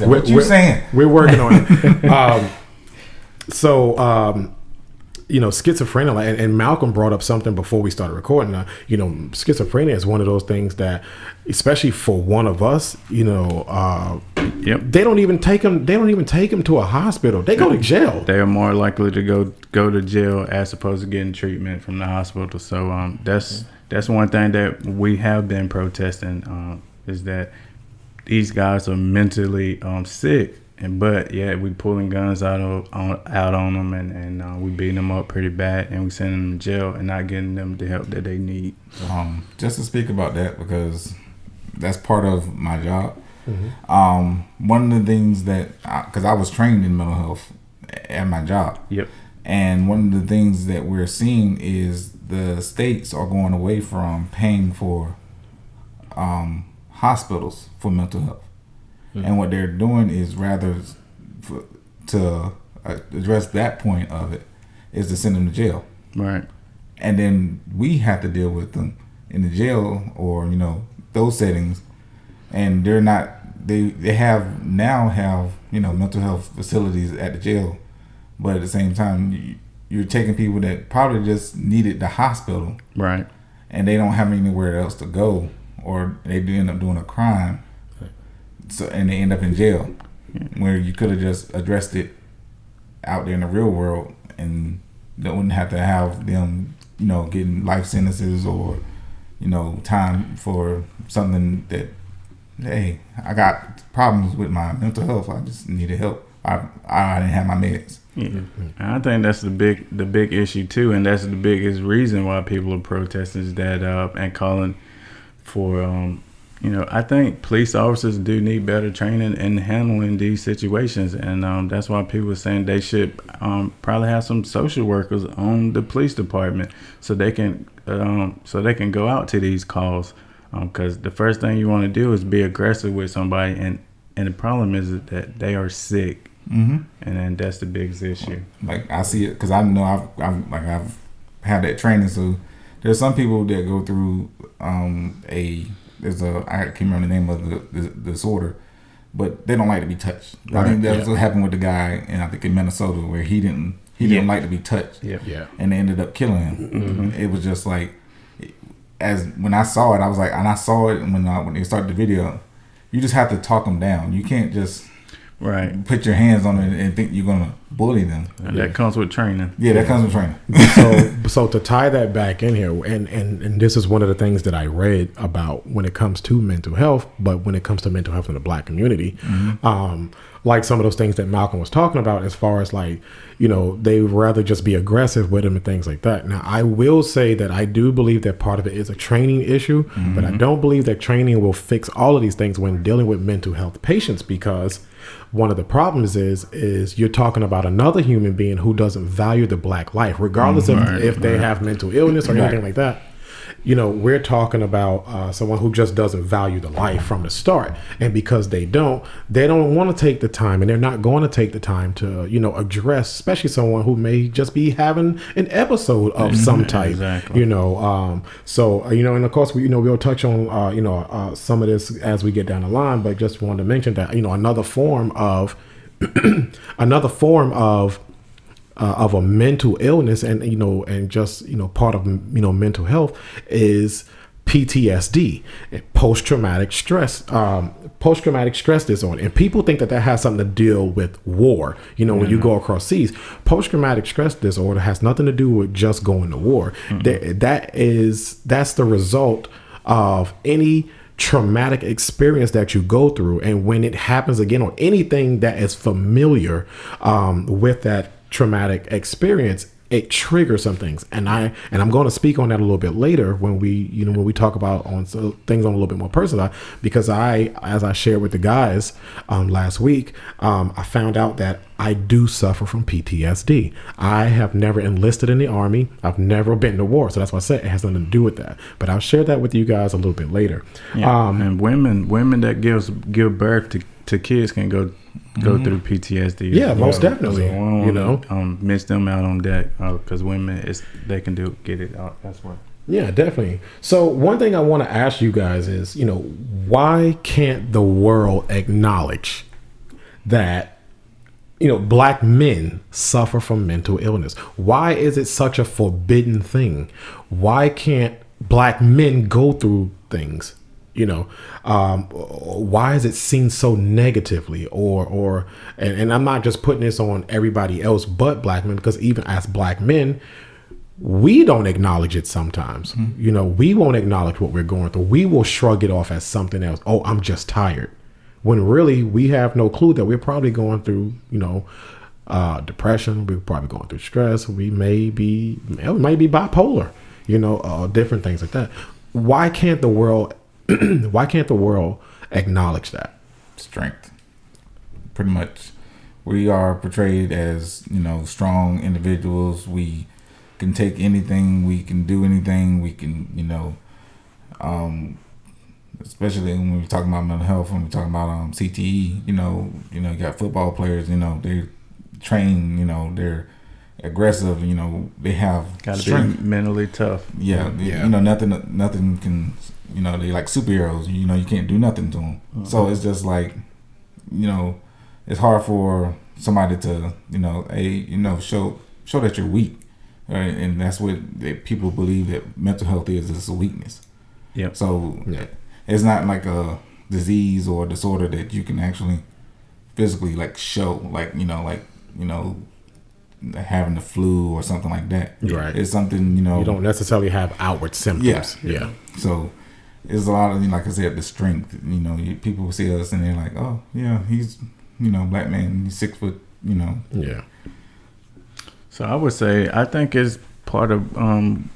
What you saying? We're working on it. Schizophrenia, and Malcolm brought up something before we started recording. Schizophrenia is one of those things that, especially for one of us, they don't even take them. They don't even take them to a hospital. They go to jail. They are more likely to go to jail as opposed to getting treatment from the hospital. So that's one thing that we have been protesting, is that these guys are mentally sick. But we pulling guns out on them, and we beating them up pretty bad, and we sending them to jail and not getting them the help that they need. Just to speak about that, because that's part of my job. Mm-hmm. One of the things that, because I was trained in mental health at my job. Yep. And one of the things that we're seeing is the states are going away from paying for hospitals for mental health. And what they're doing is, rather to address that point of it, is to send them to jail. Right. And then we have to deal with them in the jail or, those settings. And they're not, they have mental health facilities at the jail. But at the same time, you're taking people that probably just needed the hospital. Right. And they don't have anywhere else to go, or they do end up doing a crime. So, and they end up in jail, where you could have just addressed it out there in the real world, and they wouldn't have to have them, getting life sentences or, time for something that, hey, I got problems with my mental health. I just needed help. I didn't have my meds. Yeah, I think that's the big issue too, and that's the biggest reason why people are protesting is that and calling for. I think police officers do need better training in handling these situations, and that's why people are saying they should probably have some social workers on the police department so they can go out to these calls, because the first thing you want to do is be aggressive with somebody, and the problem is that they are sick, and then that's the biggest issue. Like, I see it because I know I've had that training, so there's some people that go through I can't remember the name of the disorder, but they don't like to be touched. Right. I think that's what happened with the guy, and I think in Minnesota, where he didn't like to be touched. Yeah. And they ended up killing him. Mm-hmm. It was just like, when I saw it, I was like, and I saw it when they started the video. You just have to talk them down. You can't just put your hands on it and think you're gonna bully them. And that comes with training. Yeah, that comes with training. So to tie that back in here, and this is one of the things that I read about when it comes to mental health, but when it comes to mental health in the Black community, like some of those things that Malcolm was talking about, as far as like, they rather just be aggressive with them and things like that. Now, I will say that I do believe that part of it is a training issue, but I don't believe that training will fix all of these things when dealing with mental health patients, because one of the problems is you're talking about another human being who doesn't value the Black life, regardless of if they have mental illness or anything like that. We're talking about someone who just doesn't value the life from the start. And because they don't want to take the time, and they're not going to take the time to, address, especially someone who may just be having an episode of some type, exactly. And of course, we'll touch on, some of this as we get down the line, but just wanted to mention that, another form of a mental illness, and just part of mental health is PTSD, post-traumatic stress disorder. And people think that has something to deal with war. When you go across seas, post-traumatic stress disorder has nothing to do with just going to war. That's the result of any traumatic experience that you go through, and when it happens again, or anything that is familiar with that traumatic experience, it triggers some things, and I'm going to speak on that a little bit later when we talk about things on a little bit more personal, because as I shared with the guys last week, I found out that I do suffer from PTSD. I have never enlisted in the Army. I've never been to war, so that's why I said it has nothing to do with that. But I'll share that with you guys a little bit later. Yeah. And women that give birth to kids can go through PTSD. Yeah, most definitely. So miss them out on that, because women, they can get it out. That's what. Yeah, definitely. So one thing I want to ask you guys is, why can't the world acknowledge that, black men suffer from mental illness? Why is it such a forbidden thing? Why can't black men go through things? Why is it seen so negatively? And I'm not just putting this on everybody else but black men, because even as black men, we don't acknowledge it sometimes. We won't acknowledge what we're going through. We will shrug it off as something else. Oh, I'm just tired. When really we have no clue that we're probably going through, depression. We're probably going through stress. We may be bipolar, different things like that. Why can't the world acknowledge that? Strength. Pretty much. We are portrayed as, strong individuals. We can take anything, we can do anything, we can, especially when we're talking about mental health, when we're talking about CTE, you got football players, they train, they're aggressive, they have gotta strength. be mentally tough. Yeah. Nothing can, they like superheroes, you can't do nothing to them. So it's just like, it's hard for somebody to, show that you're weak. Right, and that's what people believe that mental health is a weakness. Yep. So it's not like a disease or a disorder that you can actually physically show, having the flu or something like that. Right. It's something you don't necessarily have outward symptoms. Yeah. So it's a lot of, like I said, the strength. People see us and they're like, oh yeah, he's black man, he's 6 foot. Yeah. So I would say I think it's part of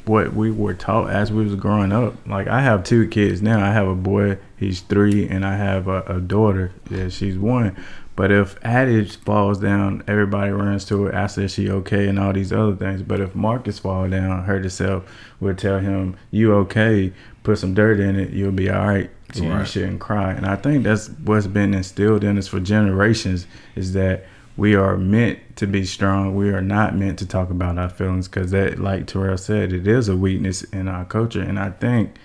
what we were taught as we was growing up. Like I have 2 kids now. I have a boy, he's 3, and I have a daughter, she's 1. But if Addie falls down, everybody runs to her, asks is she okay, and all these other things. But if Marcus fall down, hurt himself, we'll tell him, you okay, put some dirt in it, you'll be all right. So you shouldn't cry. And I think that's what's been instilled in us for generations, is that we are meant to be strong. We are not meant to talk about our feelings, because that, like Terrell said, it is a weakness in our culture. And I think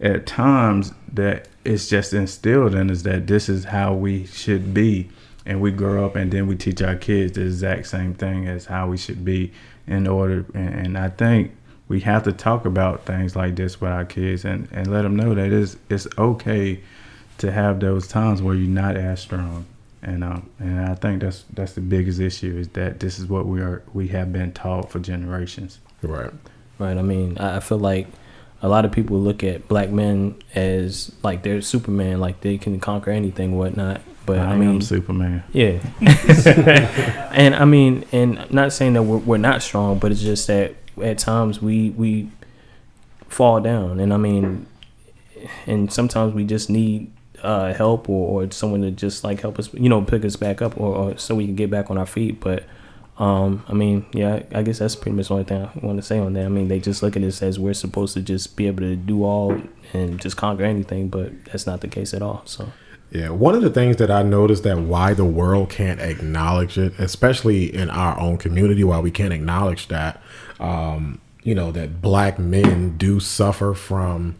at times that it's just instilled in us that this is how we should be. And we grow up and then we teach our kids the exact same thing as how we should be in order. And I think we have to talk about things like this with our kids and let them know that it's okay to have those times where you're not as strong. And I think that's the biggest issue, is that this is what we have been taught for generations. Right. I mean, I feel like a lot of people look at black men as like they're Superman, like they can conquer anything, whatnot. But I mean, Superman. Yeah. And I mean, and not saying that we're not strong, but it's just that at times we fall down, and I mean, and sometimes we just need help or someone to just like help us, pick us back up, or so we can get back on our feet. But I mean, yeah, I guess that's pretty much the only thing I want to say on that. I mean, they just look at us as we're supposed to just be able to do all and just conquer anything, but that's not the case at all. So yeah, one of the things that I noticed that why the world can't acknowledge it, especially in our own community, why we can't acknowledge that, that black men do suffer from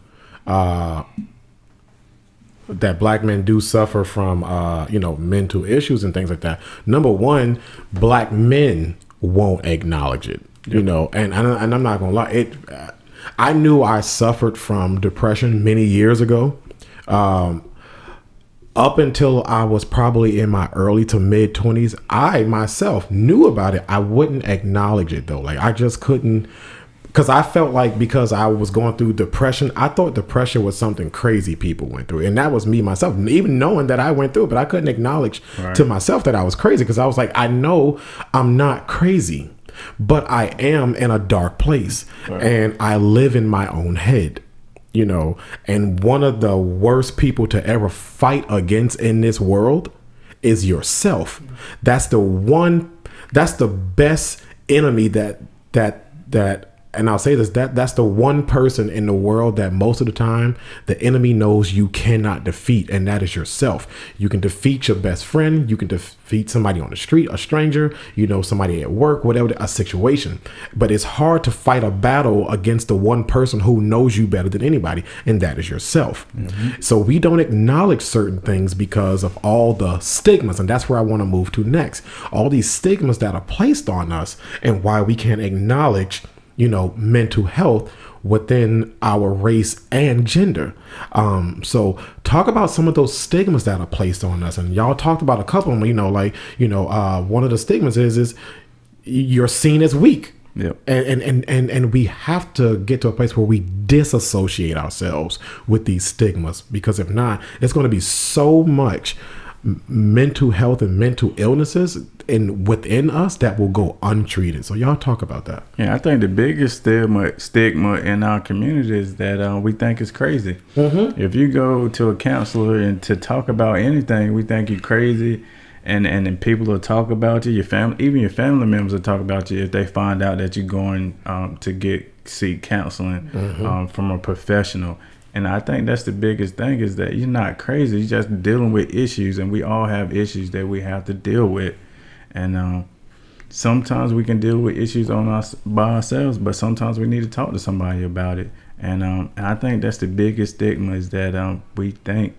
mental issues and things like that. Number one, black men won't acknowledge it, and I'm not gonna lie. I knew I suffered from depression many years ago. Up until I was probably in my early to mid 20s, I myself knew about it. I wouldn't acknowledge it though. Like I just couldn't. Because I felt like because I was going through depression, I thought depression was something crazy people went through. And that was me myself, even knowing that I went through it. But I couldn't acknowledge to myself that I was crazy, because I was like, I know I'm not crazy, but I am in a dark place. And I live in my own head, And one of the worst people to ever fight against in this world is yourself. That's the best enemy that and I'll say this, that's the one person in the world that most of the time the enemy knows you cannot defeat, and that is yourself. You can defeat your best friend, you can defeat somebody on the street, a stranger, somebody at work, whatever, a situation. But it's hard to fight a battle against the one person who knows you better than anybody, and that is yourself. So we don't acknowledge certain things because of all the stigmas, and that's where I want to move to next. All these stigmas that are placed on us, and why we can't acknowledge mental health within our race and gender. So talk about some of those stigmas that are placed on us. And y'all talked about a couple of them, one of the stigmas is you're seen as weak. Yep. And we have to get to a place where we disassociate ourselves with these stigmas, because if not, it's going to be so much mental health and mental illnesses within us that will go untreated. So y'all talk about that. Yeah, I think the biggest stigma in our community is that we think it's crazy. If you go to a counselor and to talk about anything, we think you're crazy, and then people will talk about you. Your family, even your family members will talk about you if they find out that you're going to seek counseling from a professional. And I think that's the biggest thing, is that you're not crazy. You're just dealing with issues, and we all have issues that we have to deal with. And sometimes we can deal with issues by ourselves, but sometimes we need to talk to somebody about it. And I think that's the biggest stigma, is that we think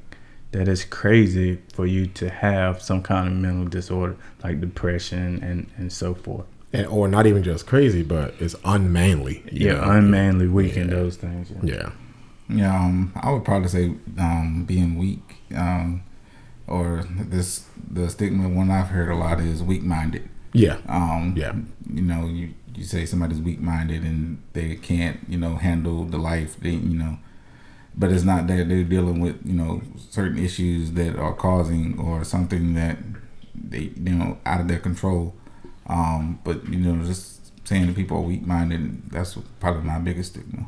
that it's crazy for you to have some kind of mental disorder like depression and so forth. Or not even just crazy, but it's unmanly. Unmanly, weak, and those things. Yeah. Yeah, I would probably say being weak, or the stigma one I've heard a lot is weak-minded. Yeah. You say somebody's weak-minded and they can't handle the life but it's not that they're dealing with certain issues that are causing or something that they out of their control. But just saying that people are weak-minded, that's probably my biggest stigma.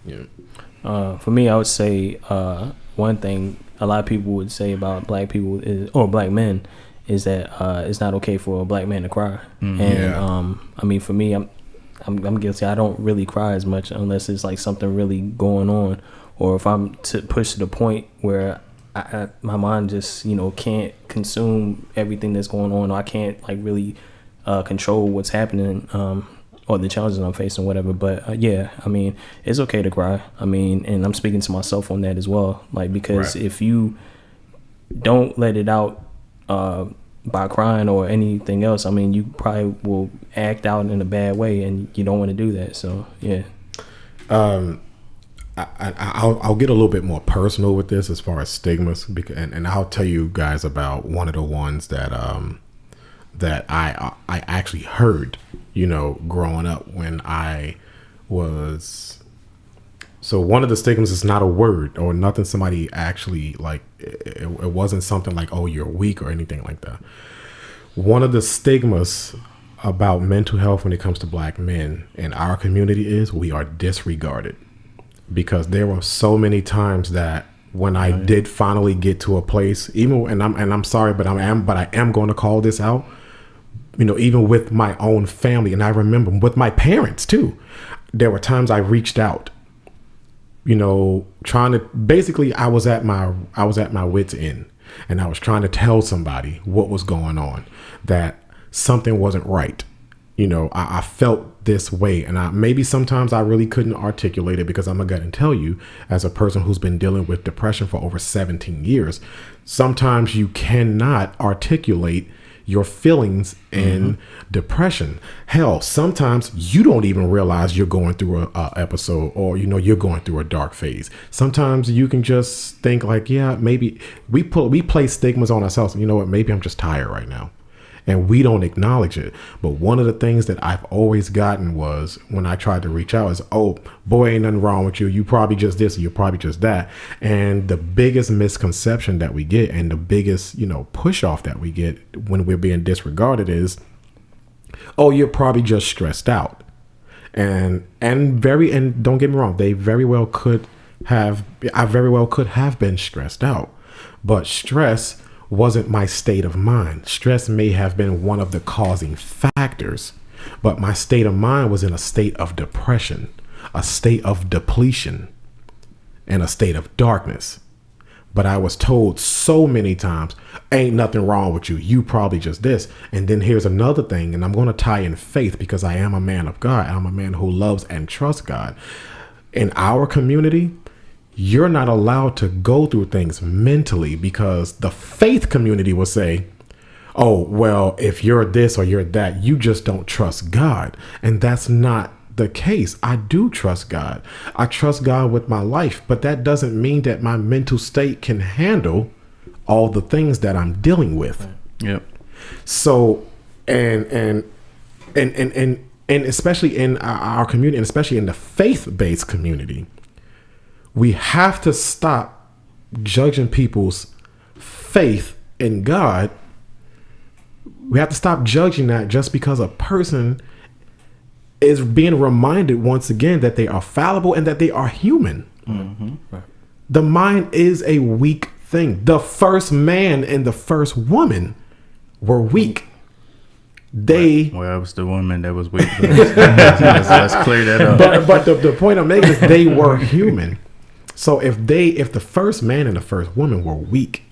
Yeah. For me, I would say one thing a lot of people would say about black people or black men is that it's not okay for a black man to cry. And I mean, for me, I'm guilty. I don't really cry as much unless it's like something really going on, or if I'm to push to the point where my mind just can't consume everything that's going on, or I can't like really control what's happening. Or the challenges I'm facing, whatever. But I mean, it's okay to cry. I mean, and I'm speaking to myself on that as well. Like, because if you don't let it out by crying or anything else, I mean, you probably will act out in a bad way, and you don't want to do that. So, yeah. I'll get a little bit more personal with this as far as stigmas, and I'll tell you guys about one of the ones that I actually heard, growing up when I was. So one of the stigmas is not a word or nothing somebody actually like. It wasn't something like, oh, you're weak or anything like that. One of the stigmas about mental health when it comes to black men in our community is we are disregarded, because there were so many times that when I did finally get to a place, and I'm sorry, but I am going to call this out. Even with my own family, and I remember with my parents too, there were times I reached out, trying to, basically I was at my wit's end, and I was trying to tell somebody what was going on, that something wasn't right. I felt this way, and maybe sometimes I really couldn't articulate it, because I'm gonna go ahead and tell you, as a person who's been dealing with depression for over 17 years, sometimes you cannot articulate your feelings in depression. Hell, sometimes you don't even realize you're going through a episode, or you're going through a dark phase. Sometimes you can just think like, yeah, maybe we place stigmas on ourselves. You know what? Maybe I'm just tired right now, and we don't acknowledge it. But one of the things that I've always gotten was, when I tried to reach out, is, oh boy, ain't nothing wrong with you. You probably just this, or you're probably just that. And the biggest misconception that we get, and the biggest, push off that we get when we're being disregarded is, oh, you're probably just stressed out. And don't get me wrong, I very well could have been stressed out, but stress wasn't my state of mind. Stress may have been one of the causing factors, but my state of mind was in a state of depression, a state of depletion, and a state of darkness. But I was told so many times, ain't nothing wrong with you. You probably just this. And then here's another thing, and I'm going to tie in faith because I am a man of God. I'm a man who loves and trusts God. In our community, you're not allowed to go through things mentally because the faith community will say, oh, well, if you're this or you're that, you just don't trust God. And that's not the case. I do trust God. I trust God with my life, but that doesn't mean that my mental state can handle all the things that I'm dealing with. Yep. So, and especially in our community, and especially in the faith-based community, we have to stop judging people's faith in God. We have to stop judging that just because a person is being reminded once again that they are fallible and that they are human. Mm-hmm. Right. The mind is a weak thing. The first man and the first woman were weak. Well, it was the woman that was weak. Let's clear that up. But the point I'm making is they were human. So if the first man and the first woman were weak,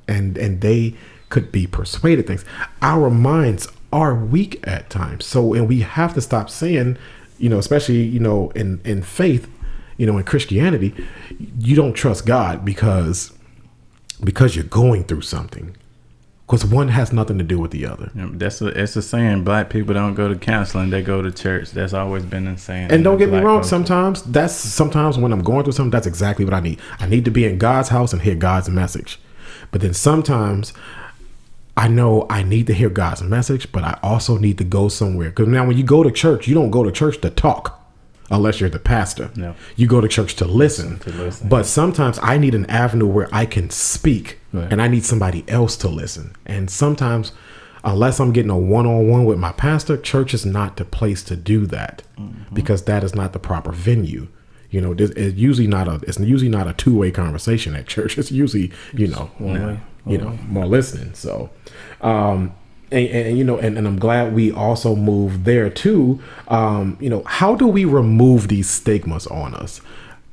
and they could be persuaded things, our minds are weak at times. So, and we have to stop saying, especially, in faith, in Christianity, you don't trust God because you're going through something. Because one has nothing to do with the other. Yeah, it's a saying. Black people don't go to counseling; they go to church. That's always been the saying. And don't get me wrong. Sometimes when I'm going through something, that's exactly what I need. I need to be in God's house and hear God's message. But then sometimes I know I need to hear God's message, but I also need to go somewhere. Because now when you go to church, you don't go to church to talk. Unless you're the pastor. No. You go to church to listen. But sometimes I need an avenue where I can speak, right, and I need somebody else to listen. And sometimes, unless I'm getting a one-on-one with my pastor, church is not the place to do that, because that is not the proper venue. It's usually not a two-way conversation at church. It's usually, more listening. So, and I'm glad we also moved there too. How do we remove these stigmas on us?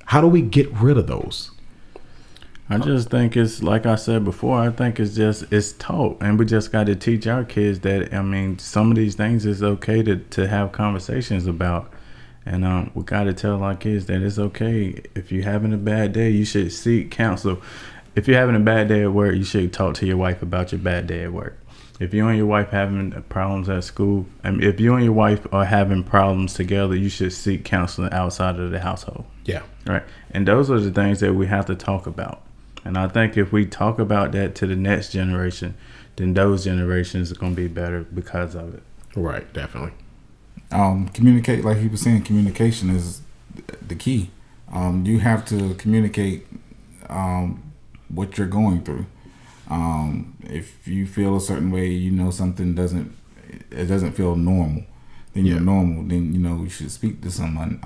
How do we get rid of those? I just think it's like I said before. I think it's taught, and we just got to teach our kids that. Some of these things is okay to have conversations about, and we got to tell our kids that it's okay. If you're having a bad day, you should seek counsel. If you're having a bad day at work, you should talk to your wife about your bad day at work. If you and your wife having problems at school, if you and your wife are having problems together, you should seek counseling outside of the household. Yeah. Right. And those are the things that we have to talk about. And I think if we talk about that to the next generation, then those generations are going to be better because of it. Right. Definitely. Communicate, like he was saying, communication is the key. You have to communicate what you're going through. If you feel a certain way, something doesn't feel normal, then you're normal. Then you should speak to someone,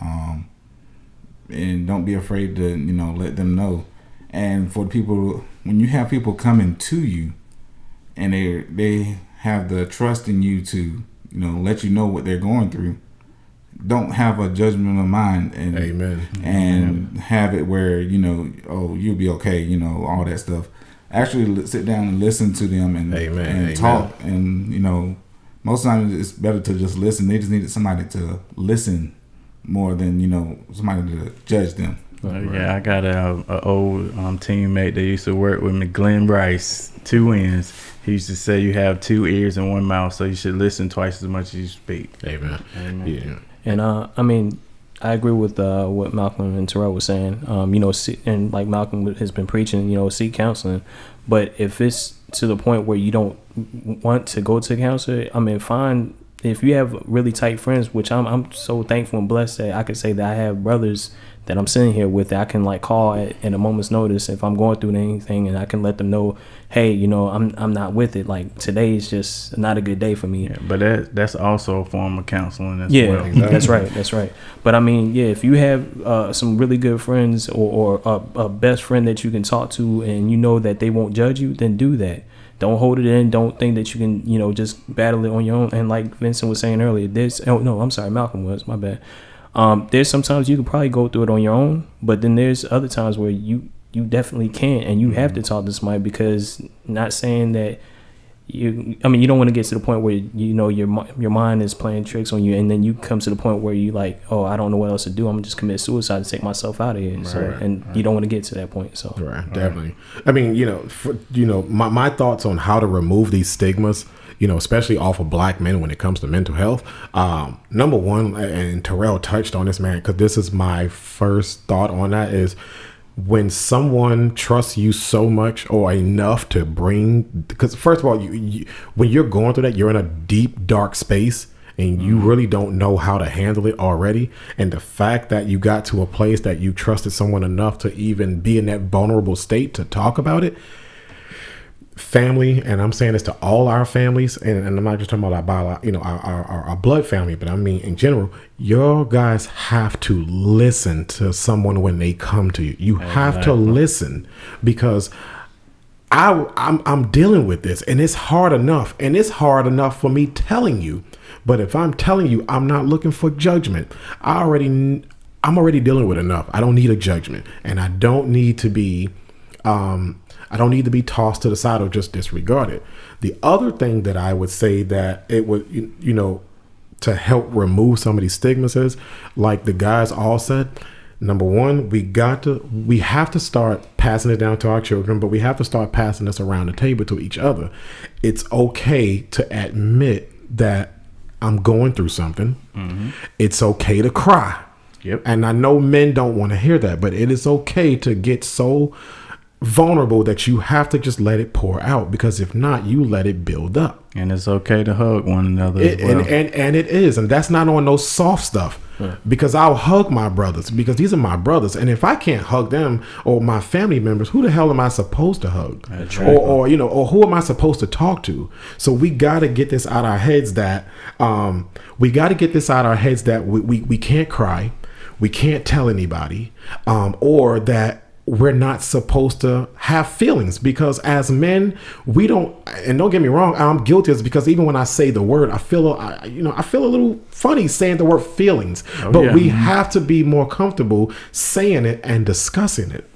and don't be afraid to let them know. And for people, when you have people coming to you, and they have the trust in you to let you know what they're going through, don't have a judgment of mind and Amen. And have it where you'll be okay, all that stuff. Actually sit down and listen to them and talk. And most times it's better to just listen. They just needed somebody to listen more than somebody to judge them. Yeah, I got a old teammate that used to work with me, Glenn Rice, 2 ends. He used to say you have 2 ears and 1 mouth, so you should listen twice as much as you speak. Amen. Yeah. And I agree with what Malcolm and Terrell was saying. And like Malcolm has been preaching, seek counseling. But if it's to the point where you don't want to go to a counselor, fine. If you have really tight friends, which I'm so thankful and blessed that I could say that I have brothers that I'm sitting here with that I can call at a moment's notice if I'm going through anything, and I can let them know, hey, I'm not with it. Like today is just not a good day for me. Yeah, but that's also a form of counseling as well. Exactly. That's right. But if you have some really good friends or a best friend that you can talk to, and that they won't judge you, then do that. Don't hold it in. Don't think that you can, just battle it on your own. And like Vincent was saying earlier, Malcolm was, my bad. There's sometimes you can probably go through it on your own, but then there's other times where you definitely can't, and you have to talk to somebody, because not saying that you don't want to get to the point where your mind is playing tricks on you, and then you come to the point where you like, oh, I don't know what else to do, I'm gonna just commit suicide to take myself out of here. You don't want to get to that point. So definitely. I mean, my thoughts on how to remove these stigmas, especially off of black men when it comes to mental health. Number one, and Terrell touched on this, man, because this is my first thought on that, is when someone trusts you so much or enough to bring, because first of all, you when you're going through that, you're in a deep, dark space and you really don't know how to handle it already. And the fact that you got to a place that you trusted someone enough to even be in that vulnerable state to talk about it. Family, and I'm saying this to all our families, and I'm not just talking about our blood family, but I mean in general, your guys have to listen to someone when they come to you. You have to listen, because I'm dealing with this, and it's hard enough, for me telling you. But if I'm telling you, I'm not looking for judgment. I'm already dealing with enough. I don't need a judgment, and I don't need to be tossed to the side or just disregarded. The other thing that I would say that it would, to help remove some of these stigmas is, like the guys all said, number one, we have to start passing it down to our children, but we have to start passing this around the table to each other. It's okay to admit that I'm going through something. Mm-hmm. It's okay to cry. Yep. And I know men don't want to hear that, but it is okay to get so vulnerable that you have to just let it pour out, because if not, you let it build up. And it's okay to hug one another as well. And it is, and that's not on no soft stuff. Because I'll hug my brothers, because these are my brothers, and if I can't hug them or my family members, who the hell am I supposed to hug? Or who am I supposed to talk to? So we got to get this out our heads that we can't cry, we can't tell anybody, or that we're not supposed to have feelings, because as men, we don't, and don't get me wrong, I'm guilty, because even when I say the word, I feel a little funny saying the word feelings, we have to be more comfortable saying it and discussing it.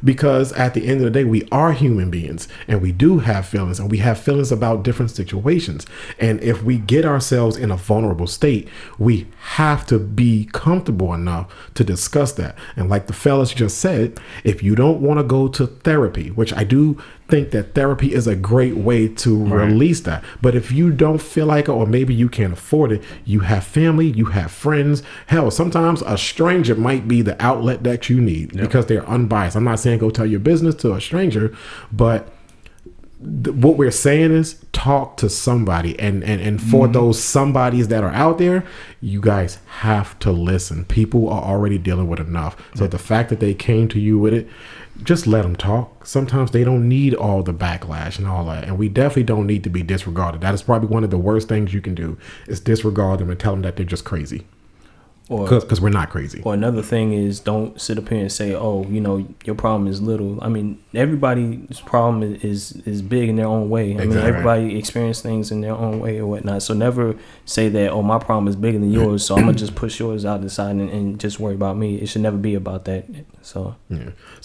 Because at the end of the day, we are human beings, and we do have feelings, and we have feelings about different situations. And if we get ourselves in a vulnerable state, we have to be comfortable enough to discuss that. And like the fellas just said, if you don't want to go to therapy, which I do think that therapy is a great way to release that. But if you don't feel like it, or maybe you can't afford it, you have family, you have friends. Hell, sometimes a stranger might be the outlet that you need because they're unbiased. I'm not saying go tell your business to a stranger, but what we're saying is talk to somebody, and for those somebodies that are out there, you guys have to listen. People are already dealing with enough. So the fact that they came to you with it, just let them talk. Sometimes they don't need all the backlash and all that, and we definitely don't need to be disregarded. That is probably one of the worst things you can do, is disregard them and tell them that they're just crazy. Because we're not crazy. Or another thing is, don't sit up here and say, oh, your problem is little. I mean, everybody's problem is big in their own way. I mean, everybody experiences things in their own way or whatnot. So never say that, oh, my problem is bigger than yours, so I'm going to just push yours out the side and just worry about me. It should never be about that. So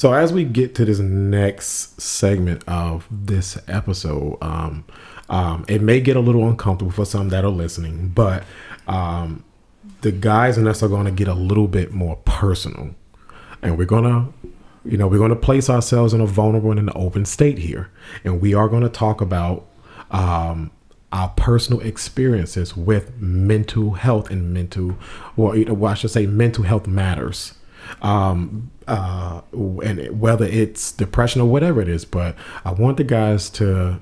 as we get to this next segment of this episode, it may get a little uncomfortable for some that are listening, but the guys and us are going to get a little bit more personal, and we're going to place ourselves in a vulnerable and an open state here. And we are going to talk about our personal experiences with mental health and mental health matters. And whether it's depression or whatever it is, but I want the guys to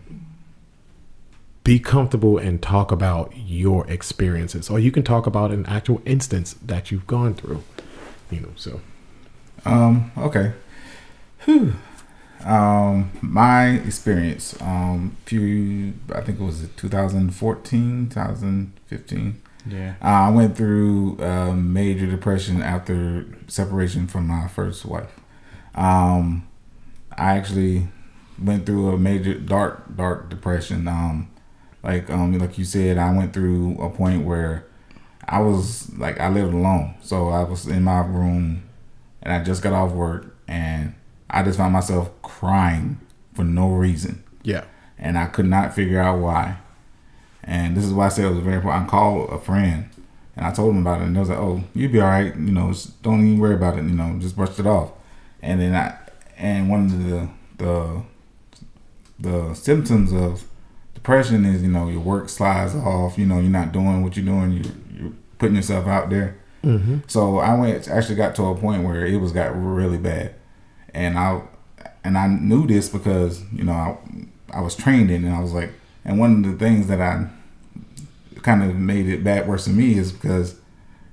be comfortable and talk about your experiences, or you can talk about an actual instance that you've gone through, okay. My experience, I think it was 2014, 2015. Yeah. I went through major depression after separation from my first wife. I actually went through a major dark depression. Like you said, I went through a point where I was like, I lived alone. So I was in my room and I just got off work and I just found myself crying for no reason. Yeah. And I could not figure out why. And this is why I said it was very important. I called a friend and I told him about it, and they was like, "Oh, you'll be all right. You know, don't even worry about it. You know, just brush it off." And then one of the symptoms of depression is, you know, your work slides off. You know, you're not doing what you're doing. You're putting yourself out there. Mm-hmm. So I actually got to a point where it got really bad, and I knew this because, you know, I was trained in it. And I was like, and one of the things that I kind of made it bad worse for me is because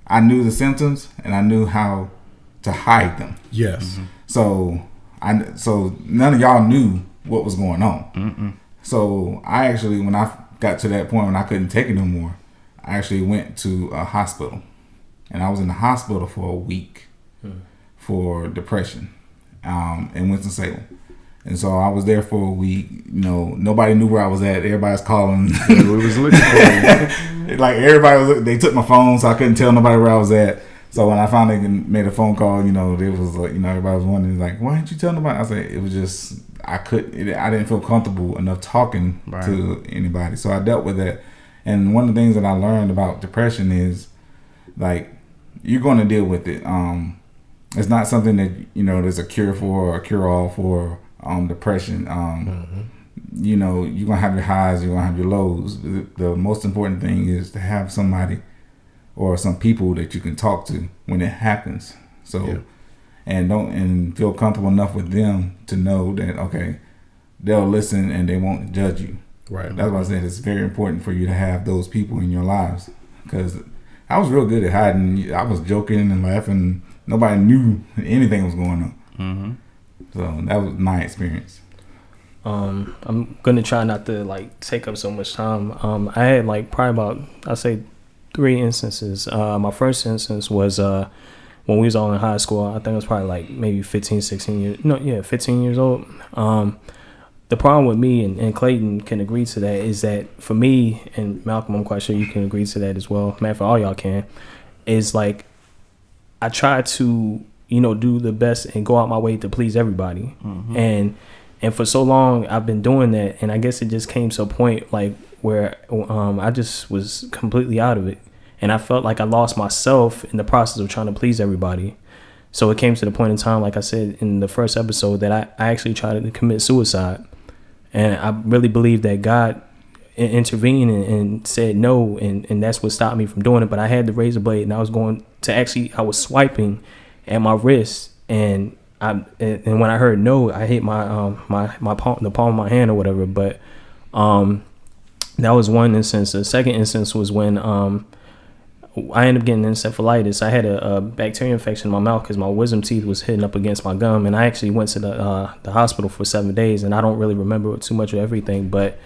I knew the symptoms and I knew how to hide them. Yes. Mm-hmm. So none of y'all knew what was going on. Mm-mm. So I actually, when I got to that point when I couldn't take it no more, I actually went to a hospital, and I was in the hospital for a week for depression in Winston-Salem. And so I was there for a week. You know, nobody knew where I was at. Everybody's calling. We was looking for you. Like everybody they took my phone, so I couldn't tell nobody where I was at. So when I finally made a phone call, you know, it was like, you know, everybody was wondering, like, why didn't you tell nobody? I said it was just I didn't feel comfortable enough talking to anybody. So I dealt with that. And one of the things that I learned about depression is, like, you're going to deal with it. It's not something that, you know, there's a cure for or a cure all for. Depression. You know, you're gonna have your highs, you're gonna have your lows. The most important thing is to have somebody or some people that you can talk to when it happens. So, and feel comfortable enough with them to know that, okay, they'll listen and they won't judge you. Right. That's why I said it's very important for you to have those people in your lives, because I was real good at hiding. I was joking and laughing. Nobody knew anything was going on. Mm-hmm. So that was my experience. I'm gonna try not to like take up so much time. I had like probably about, I'd say 3 instances. My first instance was when we was all in high school. I think it was probably like maybe 15 years old. The problem with me, and Clayton can agree to that, is that for me, and Malcolm, I'm quite sure you can agree to that as well, man, for all y'all can, is like I try to, you know, do the best and go out my way to please everybody. Mm-hmm. And for so long I've been doing that, and I guess it just came to a point like where I just was completely out of it, and I felt like I lost myself in the process of trying to please everybody. So it came to the point in time, like I said in the first episode, that I actually tried to commit suicide, and I really believe that God intervened and said no, and that's what stopped me from doing it. But I had the razor blade, and I was swiping at my wrist, and when I heard no, I hit my palm, the palm of my hand or whatever. But that was one instance. The second instance was when I ended up getting encephalitis. I had a bacteria infection in my mouth because my wisdom teeth was hitting up against my gum, and I actually went to the hospital for 7 days, and I don't really remember too much of everything, but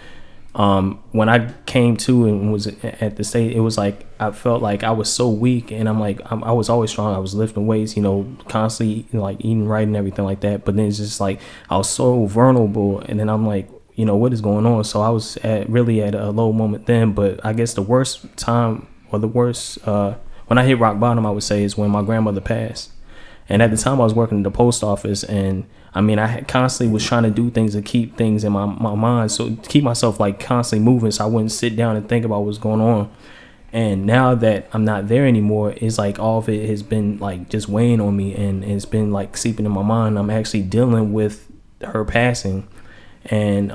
when I came to and was at the state, it was like I felt like I was so weak, and I'm like I was always strong. I was lifting weights, you know, constantly like eating right and everything like that. But then it's just like I was so vulnerable, and then I'm like, you know, what is going on? So I was really at a low moment then. But I guess the worst time, or the worst when I hit rock bottom, I would say, is when my grandmother passed. And at the time I was working at the post office, and I mean, I constantly was trying to do things to keep things in my mind, so to keep myself like constantly moving, so I wouldn't sit down and think about what's going on. And now that I'm not there anymore, it's like all of it has been like just weighing on me, and it's been like seeping in my mind. I'm actually dealing with her passing, and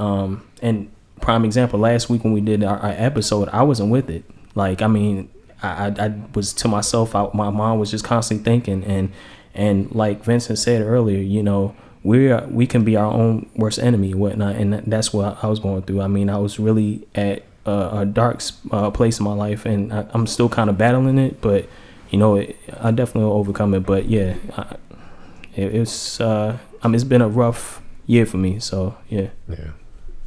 prime example, last week when we did our episode, I wasn't with it. Like, I mean, I was to myself. My mind was just constantly thinking, and like Vincent said earlier, you know, we can be our own worst enemy and whatnot, and that's what I was going through. I mean, I was really at a dark place in my life, and I'm still kind of battling it, but you know, I definitely will overcome it. But yeah, it's been a rough year for me, so yeah.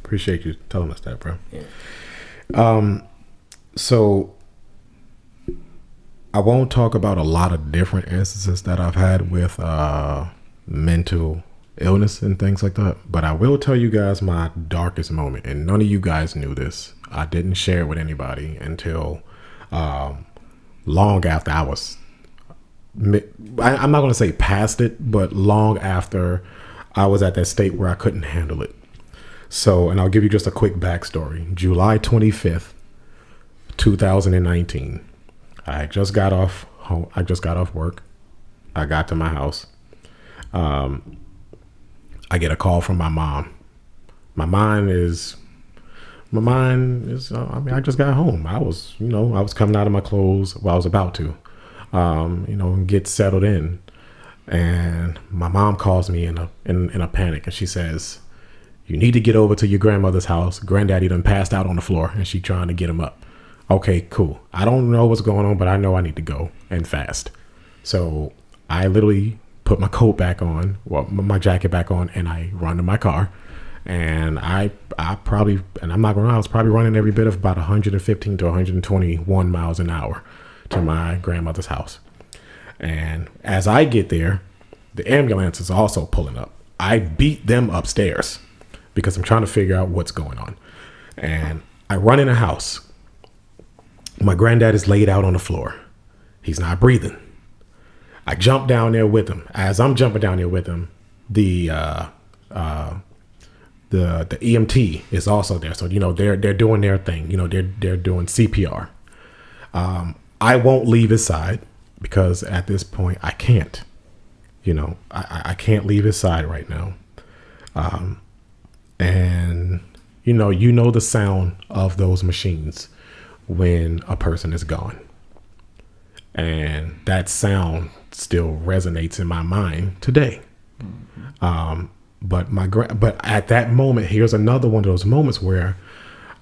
Appreciate you telling us that, bro. So I won't talk about a lot of different instances that I've had with mental illness and things like that. But I will tell you guys my darkest moment, and none of you guys knew this. I didn't share it with anybody until long after I was, I'm not going to say past it, but long after I was at that state where I couldn't handle it. So, and I'll give you just a quick backstory. July 25th, 2019. I just got off home. I just got off work. I got to my house. I get a call from my mom. My mind is, I just got home. I was coming out of my clothes. Well, I was about to, get settled in. And my mom calls me in a panic, and she says, "You need to get over to your grandmother's house. Granddaddy done passed out on the floor, and she trying to get him up." Okay, cool. I don't know what's going on, but I know I need to go, and fast. So I literally put my coat back on, my jacket back on, and I run to my car. And I probably, and I'm not gonna lie, I was probably running every bit of about 115 to 121 miles an hour to my grandmother's house. And as I get there, the ambulance is also pulling up. I beat them upstairs because I'm trying to figure out what's going on. And I run in the house. My granddad is laid out on the floor. He's not breathing. I jump down there with him. As I'm jumping down there with him, the EMT is also there. So, they're doing their thing. They're doing CPR. I won't leave his side because at this point I can't. I can't leave his side right now. And the sound of those machines when a person is gone. And that sound still resonates in my mind today. But at that moment, here's another one of those moments where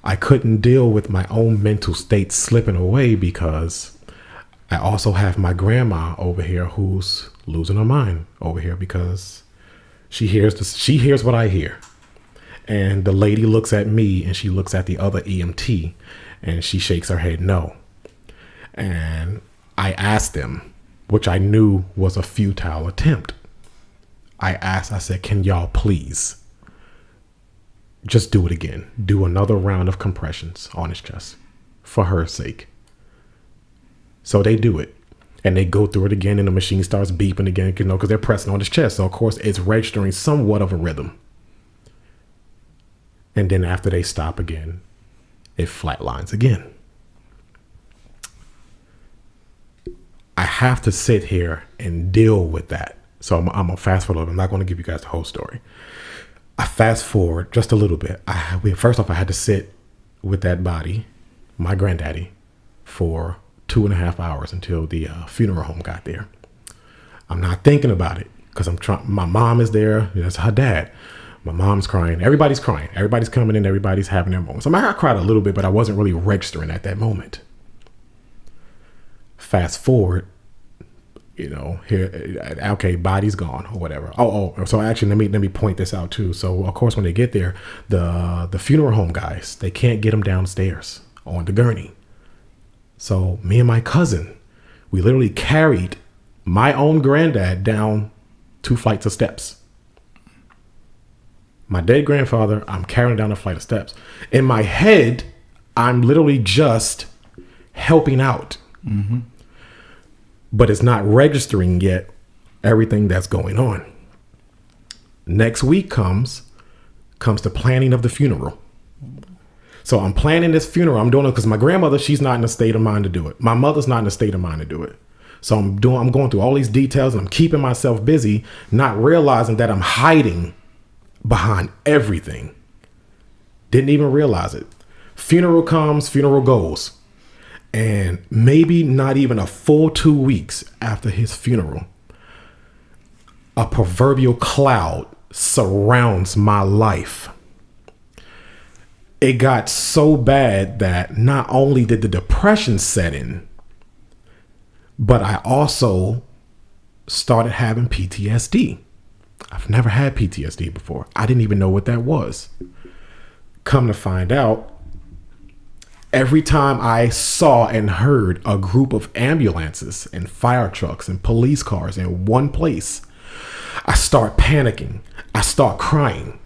I couldn't deal with my own mental state slipping away because I also have my grandma over here who's losing her mind over here because she hears what I hear. And the lady looks at me and she looks at the other EMT and she shakes her head no. And I asked them, which I knew was a futile attempt. I said, "Can y'all please just do it again? Do another round of compressions on his chest for her sake." So they do it and they go through it again and the machine starts beeping again, because they're pressing on his chest. So of course it's registering somewhat of a rhythm. And then after they stop again, it flatlines again. I have to sit here and deal with that. So I'm going to fast forward. I'm not going to give you guys the whole story. I fast forward just a little bit. First off, I had to sit with that body, my granddaddy, for 2.5 hours until the funeral home got there. I'm not thinking about it because my mom is there. That's her dad. My mom's crying. Everybody's crying. Everybody's coming in. Everybody's having their moments. I cried a little bit, but I wasn't really registering at that moment. Fast forward, here, okay, body's gone or whatever. So actually, let me point this out too. So of course, when they get there, the funeral home guys, they can't get them downstairs on the gurney. So me and my cousin, we literally carried my own granddad down 2 flights of steps. My dead grandfather, I'm carrying down a flight of steps. In my head, I'm literally just helping out. Mm-hmm. But it's not registering yet everything that's going on. Next week comes the planning of the funeral. So I'm planning this funeral. I'm doing it because my grandmother, she's not in a state of mind to do it. My mother's not in a state of mind to do it. So I'm going through all these details and I'm keeping myself busy, not realizing that I'm hiding behind everything. Didn't even realize it. Funeral comes, funeral goes. And maybe not even a full 2 weeks after his funeral, a proverbial cloud surrounds my life. It got so bad that not only did the depression set in, but I also started having PTSD. I've never had PTSD before. I didn't even know what that was. Come to find out, every time I saw and heard a group of ambulances and fire trucks and police cars in one place, I start panicking. start crying.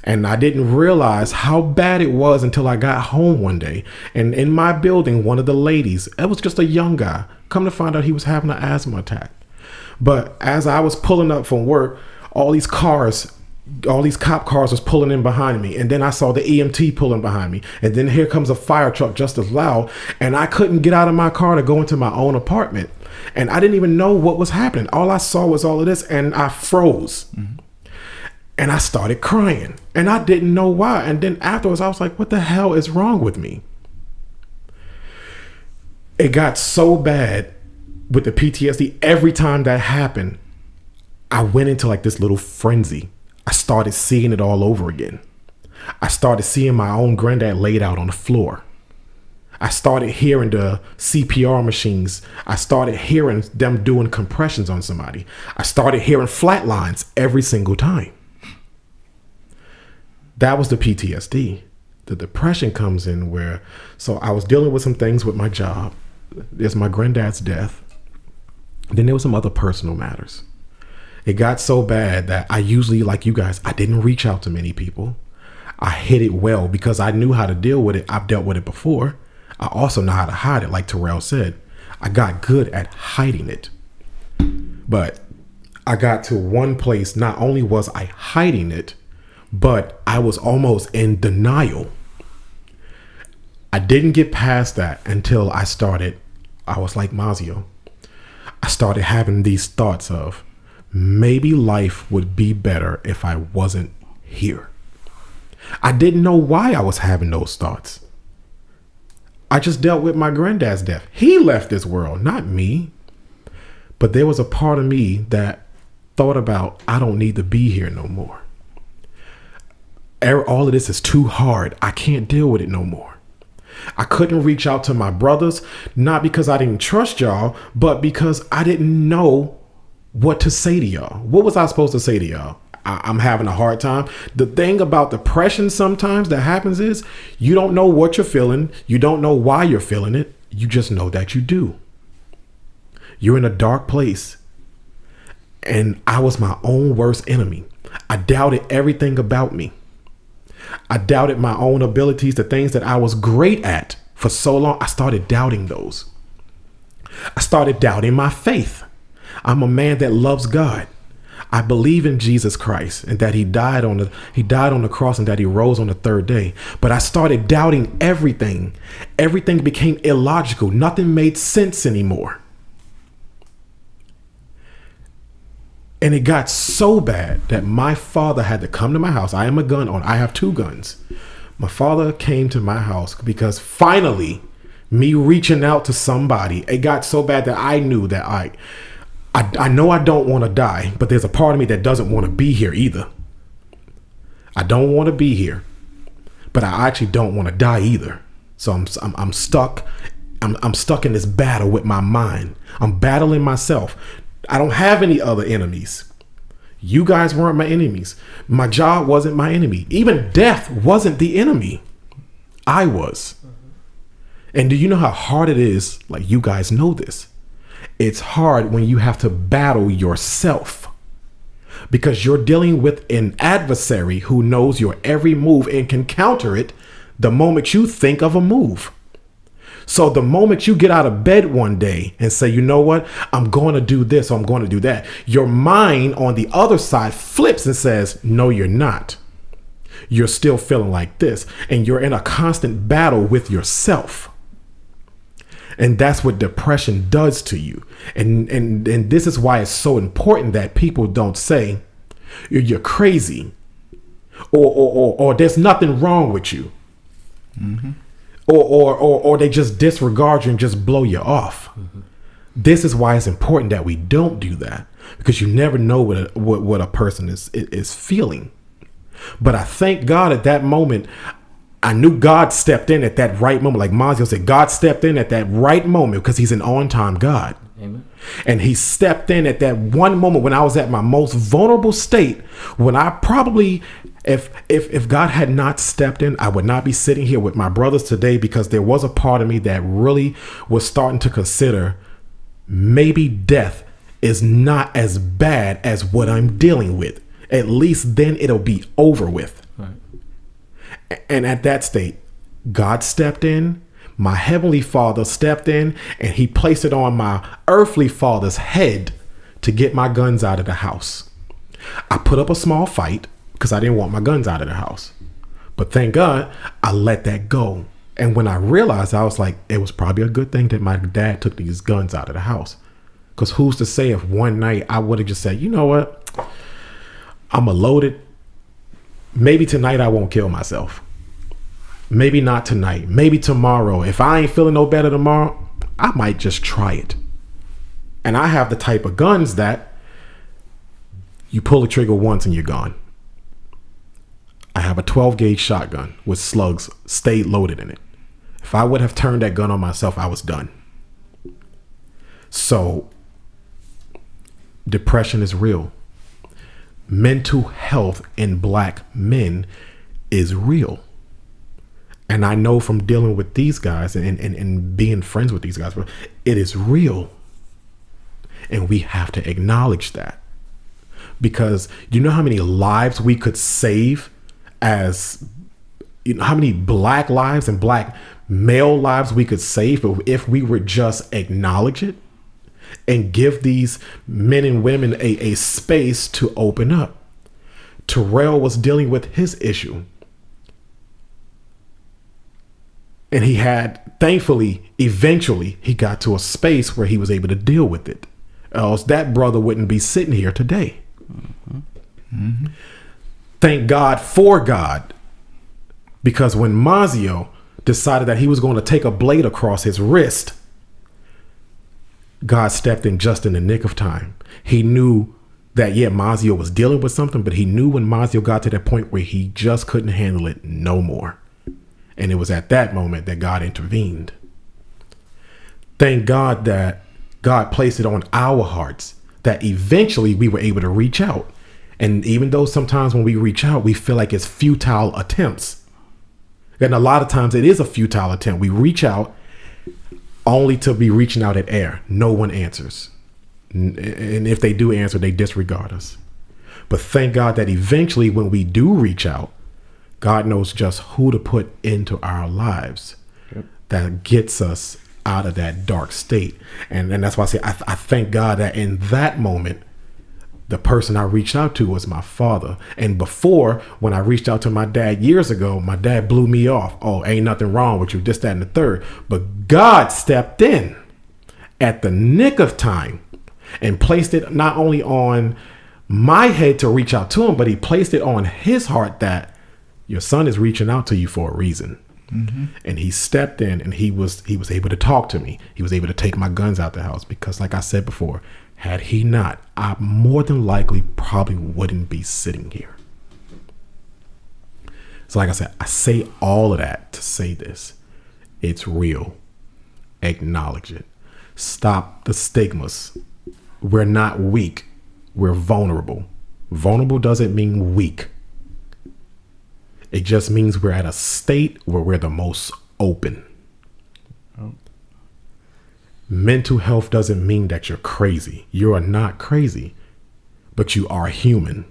And I didn't realize how bad it was until I got home one day. And in my building, one of the ladies, it was just a young guy, come to find out he was having an asthma attack. But as I was pulling up from work, all these cop cars was pulling in behind me. And then I saw the EMT pulling behind me. And then here comes a fire truck just as loud. And I couldn't get out of my car to go into my own apartment. And I didn't even know what was happening. All I saw was all of this, and I froze. Mm-hmm. And I started crying. And I didn't know why. And then afterwards, I was like, what the hell is wrong with me? It got so bad with the PTSD. Every time that happened, I went into like this little frenzy. I started seeing it all over again. I started seeing my own granddad laid out on the floor. I started hearing the CPR machines. I started hearing them doing compressions on somebody. I started hearing flatlines every single time. That was the PTSD. The depression comes in where, so I was dealing with some things with my job. There's my granddad's death. Then there was some other personal matters. It got so bad that I usually, like you guys, I didn't reach out to many people. I hid it well because I knew how to deal with it. I've dealt with it before. I also know how to hide it, like Terrell said. I got good at hiding it. But I got to one place, not only was I hiding it, but I was almost in denial. I didn't get past that until I was like Mazio. I started having these thoughts of, maybe life would be better if I wasn't here. I didn't know why I was having those thoughts. I just dealt with my granddad's death. He left this world, not me. But there was a part of me that thought about, I don't need to be here no more. All of this is too hard. I can't deal with it no more. I couldn't reach out to my brothers, not because I didn't trust y'all, but because I didn't know what to say to y'all. What was I supposed to say to y'all? I'm having a hard time. The thing about depression sometimes that happens is you don't know what you're feeling. You don't know why you're feeling it. You just know that you do. You're in a dark place. And I was my own worst enemy. I doubted everything about me. I doubted my own abilities, the things that I was great at for so long. I started doubting those. I started doubting my faith. I'm a man that loves God. I believe in Jesus Christ and that he died on the cross and that he rose on the third day. But I started doubting everything. Everything became illogical. Nothing made sense anymore. And it got so bad that my father had to come to my house. I am a gun owner. I have 2 guns. My father came to my house because finally me reaching out to somebody, it got so bad that I knew that I know I don't want to die, but there's a part of me that doesn't want to be here either. I don't want to be here, but I actually don't want to die either. So I'm stuck. I'm stuck in this battle with my mind. I'm battling myself. I don't have any other enemies. You guys weren't my enemies. My job wasn't my enemy. Even death wasn't the enemy. I was. And do you know how hard it is? Like, you guys know this. It's hard when you have to battle yourself because you're dealing with an adversary who knows your every move and can counter it the moment you think of a move. So the moment you get out of bed one day and say, you know what, I'm going to do this, or I'm going to do that, your mind on the other side flips and says, no, you're not. You're still feeling like this. And you're in a constant battle with yourself. And that's what depression does to you. And this is why it's so important that people don't say you're crazy or there's nothing wrong with you. Mm-hmm. Or they just disregard you and just blow you off. Mm-hmm. This is why it's important that we don't do that, because you never know what a person is feeling. But I thank God at that moment, I knew God stepped in at that right moment. Like Mazio said, God stepped in at that right moment because he's an on-time God. Amen. And he stepped in at that one moment when I was at my most vulnerable state, when I probably, if God had not stepped in, I would not be sitting here with my brothers today, because there was a part of me that really was starting to consider maybe death is not as bad as what I'm dealing with. at least then it'll be over with. Right. And at that state, God stepped in, my heavenly Father stepped in, and he placed it on my earthly father's head to get my guns out of the house. I put up a small fight because I didn't want my guns out of the house. But thank God I let that go. And when I realized, I was like, it was probably a good thing that my dad took these guns out of the house. Because who's to say if one night I would have just said, you know what? I'm a loaded. Maybe tonight I won't kill myself. Maybe not tonight. Maybe tomorrow. If I ain't feeling no better tomorrow, I might just try it. And I have the type of guns that you pull the trigger once and you're gone. I have a 12 gauge shotgun with slugs stayed loaded in it. If I would have turned that gun on myself, I was done. So depression is real. Mental health in black men is real. And I know from dealing with these guys and being friends with these guys, it is real. And we have to acknowledge that. Because you know how many lives we could save as, you know, how many black lives and black male lives we could save if we would just acknowledge it and give these men and women a space to open up. Terrell was dealing with his issue. And he had, thankfully, eventually, he got to a space where he was able to deal with it. Else that brother wouldn't be sitting here today. Mm-hmm. Mm-hmm. Thank God for God. Because when Mazio decided that he was going to take a blade across his wrist, God stepped in just in the nick of time. He knew that, yeah, Mazio was dealing with something, but he knew when Mazio got to that point where he just couldn't handle it no more. And it was at that moment that God intervened. Thank God that God placed it on our hearts that eventually we were able to reach out. And even though sometimes when we reach out, we feel like it's futile attempts. And a lot of times it is a futile attempt. We reach out only to be reaching out at air. No one answers. And if they do answer, they disregard us. But thank God that eventually when we do reach out, God knows just who to put into our lives. Yep. That gets us out of that dark state. And that's why I say I thank God that in that moment, the person I reached out to was my father. And before, when I reached out to my dad years ago, my dad blew me off. Oh, ain't nothing wrong with you, this, that, and the third. But God stepped in at the nick of time and placed it not only on my head to reach out to him, but he placed it on his heart that your son is reaching out to you for a reason. Mm-hmm. And he stepped in and he was able to talk to me. He was able to take my guns out the house because, like I said before, had he not, I more than likely probably wouldn't be sitting here. So like I said, I say all of that to say this. It's real. Acknowledge it. Stop the stigmas. We're not weak. We're vulnerable. Vulnerable doesn't mean weak. It just means we're at a state where we're the most open. Oh. Mental health doesn't mean that you're crazy. You are not crazy, but you are human,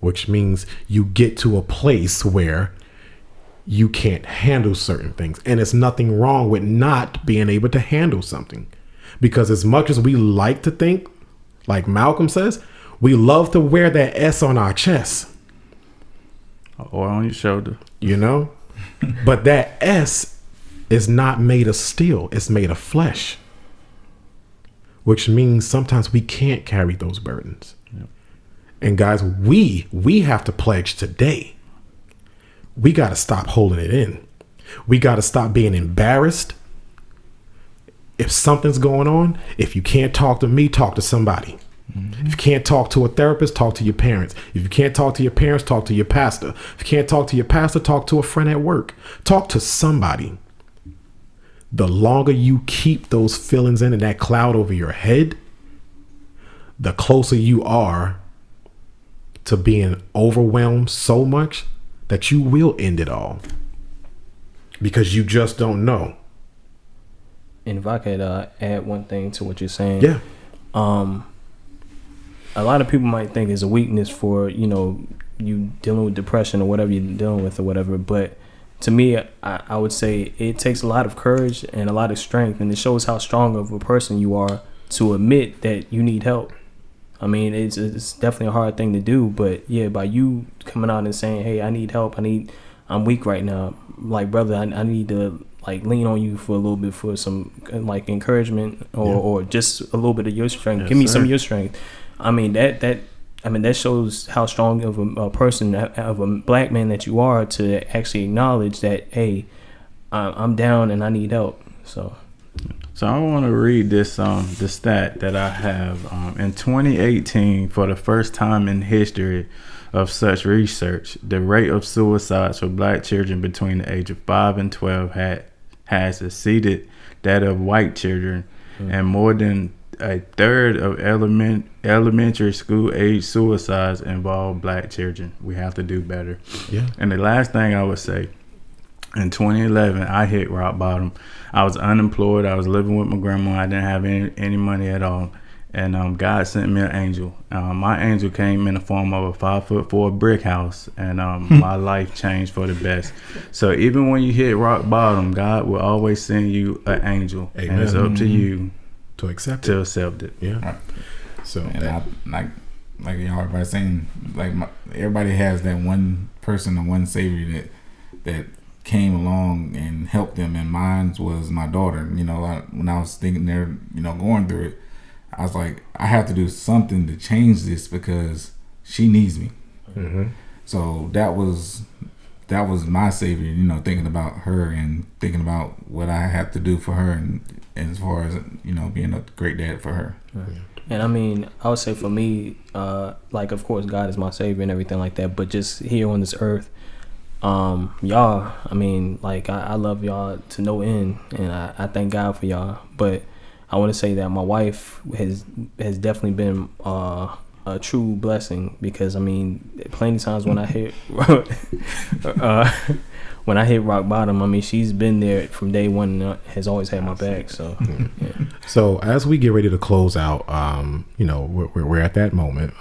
which means you get to a place where you can't handle certain things. And it's nothing wrong with not being able to handle something. Because as much as we like to think, like Malcolm says, we love to wear that S on our chest. Or on your shoulder. You know? But that S is not made of steel. It's made of flesh. Which means sometimes we can't carry those burdens. Yep. And guys, we have to pledge today. We got to stop holding it in. We got to stop being embarrassed. If something's going on, if you can't talk to me, talk to somebody. Mm-hmm. If you can't talk to a therapist, talk to your parents. If you can't talk to your parents, talk to your pastor. If you can't talk to your pastor, talk to a friend at work. Talk to somebody. The longer you keep those feelings in and that cloud over your head, the closer you are to being overwhelmed so much that you will end it all. Because you just don't know. And if I could add one thing to what you're saying. Yeah. a lot of people might think it's a weakness for, you know, you dealing with depression or whatever you're dealing with or whatever. But to me, I would say it takes a lot of courage and a lot of strength, and it shows how strong of a person you are to admit that you need help. I mean, it's definitely a hard thing to do, but yeah, by you coming out and saying, hey, I need help, I'm weak right now, like, brother, I need to like lean on you for a little bit for some like encouragement or just a little bit of your strength. Yes, Give me sir. some of your strength. I mean, that shows how strong of a person, of a black man that you are, to actually acknowledge that, hey, I'm down and I need help. So I want to read this the stat that I have. In 2018, for the first time in history of such research, the rate of suicides for black children between the age of 5 and 12 has exceeded that of white children, and more than a third of elementary school age suicides involve black children. We have to do better. Yeah. And the last thing I would say, in 2011, I hit rock bottom. I was unemployed. I was living with my grandma. I didn't have any money at all. And God sent me an angel. My angel came in the form of a 5'4" brick house, and my life changed for the best. So even when you hit rock bottom, God will always send you an angel. Amen. And it's up to you To accept to it. accept it. Yeah. Right. So And I, like y'all everybody saying, like everybody has that one person or one savior that came along and helped them, and mine was my daughter. You know, when I was thinking there, you know, going through it, I was like, I have to do something to change this because she needs me. mm-hmm. So that was my savior, you know, thinking about her and thinking about what I had to do for her, and as far as, you know, being a great dad for her. And I mean, I would say for me, like, of course, God is my savior and everything like that. But just here on this earth, y'all, I mean, like, I love y'all to no end, and I thank God for y'all. But I want to say that my wife has definitely been a true blessing, because I mean, plenty of times when I hit when I hit rock bottom, I mean, she's been there from day one and has always had my back. So yeah. So as we get ready to close out, you know, we're at that moment,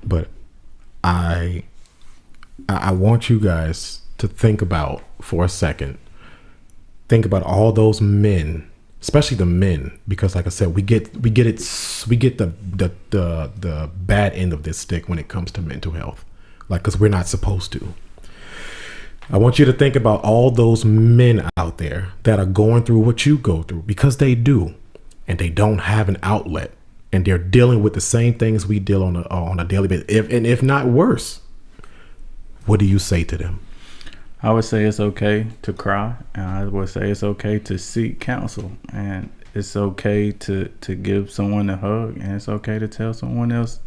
but I want you guys to think about for a second. Think about all those men, especially the men, because like I said, we get the bad end of this stick when it comes to mental health, like, because we're not supposed to. I want you to think about all those men out there that are going through what you go through, because they do, and they don't have an outlet, and they're dealing with the same things we deal on a daily basis, if not worse. What do you say to them? I would say it's okay to cry, and I would say it's okay to seek counsel, and it's okay to give someone a hug, and it's okay to tell someone else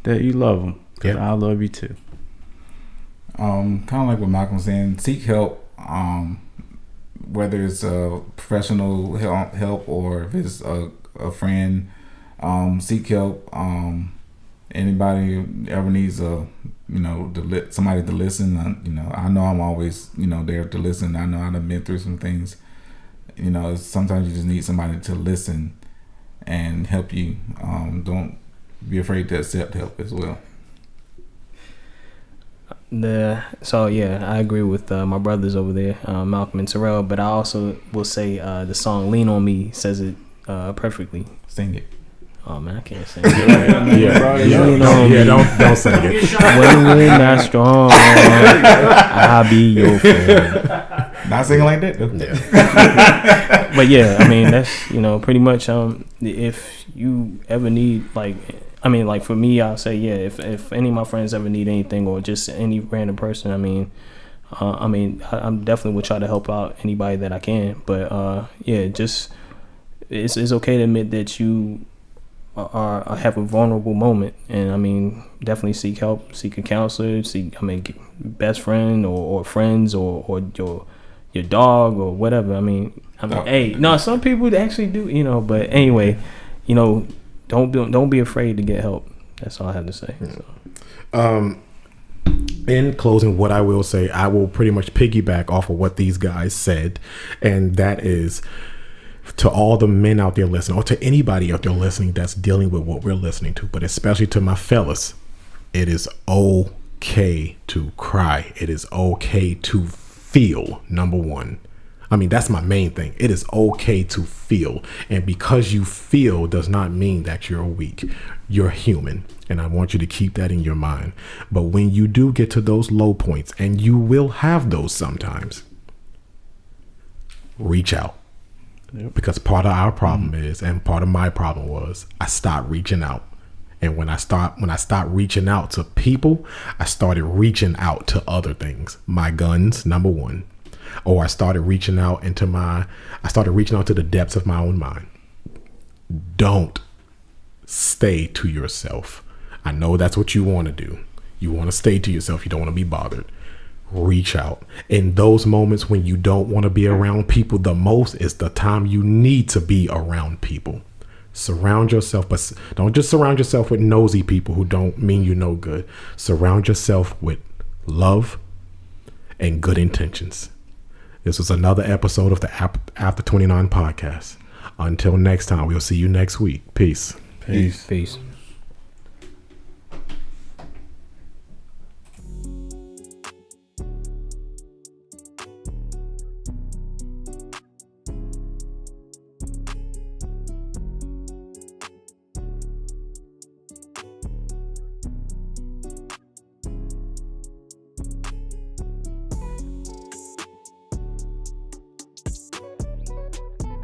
that you love them, because I love you too. Kind of like what Malcolm was saying, seek help, whether it's a professional help or if it's a friend, seek help. Anybody ever needs somebody to listen, I know I'm always, there to listen. I know I've been through some things. Sometimes you just need somebody to listen and help you. Don't be afraid to accept help as well. I agree with my brothers over there, Malcolm and Terrell, but I also will say the song "Lean on Me" says it perfectly. Sing it. Oh man, I can't sing it. Don't sing it. When we're not strong, I'll be your friend. Not singing like that though. Yeah. But yeah, I mean, that's pretty much if you ever need, like for me, I'll say, yeah, if any of my friends ever need anything, or just any random person, I'm definitely will try to help out anybody that I can. But just it's okay to admit that you have a vulnerable moment, and definitely seek help, seek a counselor, best friend or friends or your dog or whatever. Some people actually do, but anyway, don't be afraid to get help. That's all I have to say. So. In closing, what I will say, I will pretty much piggyback off of what these guys said, and that is, To all the men out there listening, or to anybody out there listening that's dealing with what we're listening to, but especially to my fellas, it is okay to cry. It is okay to feel, number one. I mean, that's my main thing. It is okay to feel. And because you feel does not mean that you're weak. You're human. And I want you to keep that in your mind. But when you do get to those low points, and you will have those sometimes, reach out. Yep. Because part of our problem is, and part of my problem was, I stopped reaching out. And when I stopped reaching out to people, I started reaching out to other things. My guns, number one. Or I started reaching out to the depths of my own mind. Don't stay to yourself. I know that's what you want to do. You want to stay to yourself. You don't want to be bothered. Reach out. In those moments when you don't want to be around people the most is the time you need to be around people. Surround yourself, but don't just surround yourself with nosy people who don't mean you no good. Surround yourself with love and good intentions. This was another episode of the After 29 podcast. Until next time, we'll see you next week. Peace. Peace. Peace.